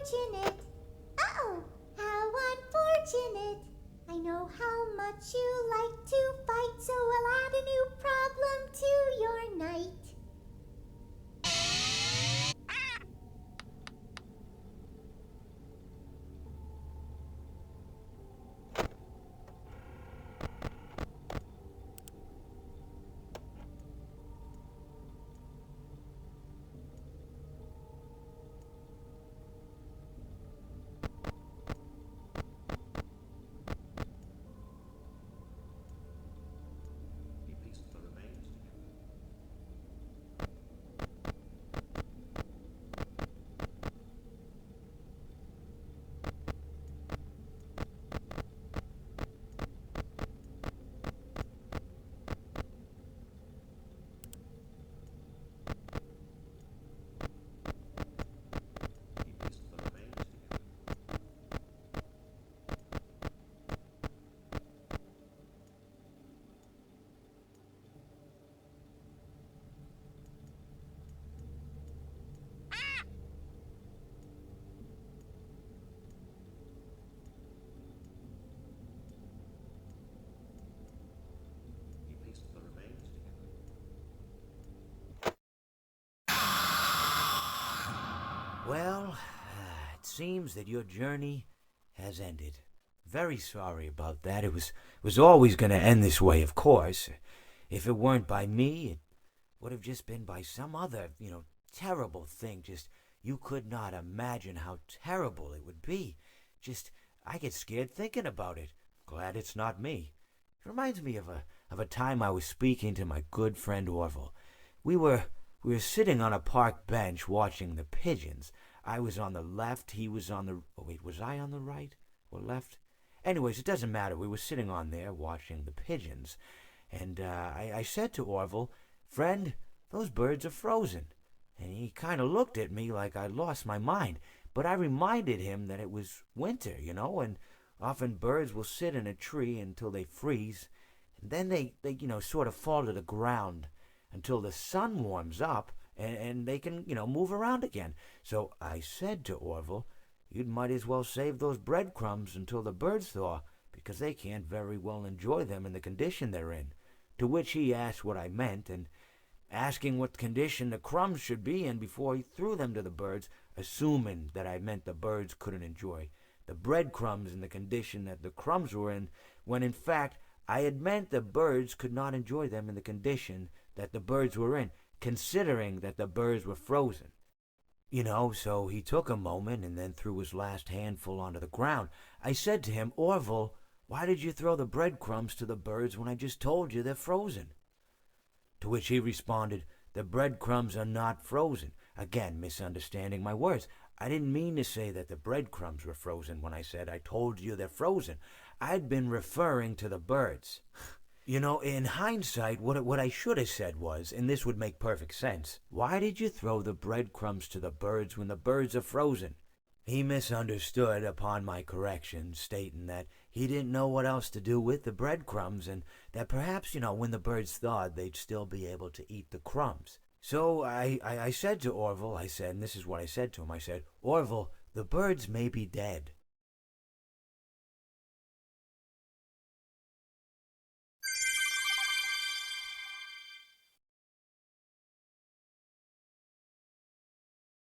fortunate. Uh-oh, how unfortunate. I know how much you like to fight, so I'll add a new problem to your night. He pieced the remains together. He pieced the remains together. He pieced the remains together. Well, it seems that your journey has ended. Very sorry about that. It was always going to end this way, of course. If it weren't by me, it would have just been by some other, terrible thing. Just, you could not imagine how terrible it would be. Just, I get scared thinking about it. Glad it's not me. It reminds me of a time I was speaking to my good friend Orville. We were sitting on a park bench watching the pigeons. I was on the left, he was on the... Oh, wait, was I on the right or left? Anyways, it doesn't matter. We were sitting on there watching the pigeons. And I said to Orville, "Friend, those birds are frozen." And he kind of looked at me like I'd lost my mind. But I reminded him that it was winter, and often birds will sit in a tree until they freeze. And then they sort of fall to the ground until the sun warms up and they can, move around again. So I said to Orville, "You might as well save those breadcrumbs until the birds thaw, because they can't very well enjoy them in the condition they're in." To which he asked what I meant, and asking what condition the crumbs should be in before he threw them to the birds, assuming that I meant the birds couldn't enjoy the breadcrumbs in the condition that the crumbs were in, when in fact I had meant the birds could not enjoy them in the condition that the birds were in, considering that the birds were frozen. So he took a moment and then threw his last handful onto the ground. I said to him, "Orville, why did you throw the breadcrumbs to the birds when I just told you they're frozen?" To which he responded, "The breadcrumbs are not frozen." Again, misunderstanding my words. I didn't mean to say that the breadcrumbs were frozen when I said I told you they're frozen. I'd been referring to the birds. In hindsight, what I should have said was, and this would make perfect sense, "Why did you throw the breadcrumbs to the birds when the birds are frozen?" He misunderstood upon my correction, stating that he didn't know what else to do with the breadcrumbs, and that perhaps, when the birds thawed, they'd still be able to eat the crumbs. So I said to Orville, and this is what I said to him, I said, "Orville, the birds may be dead,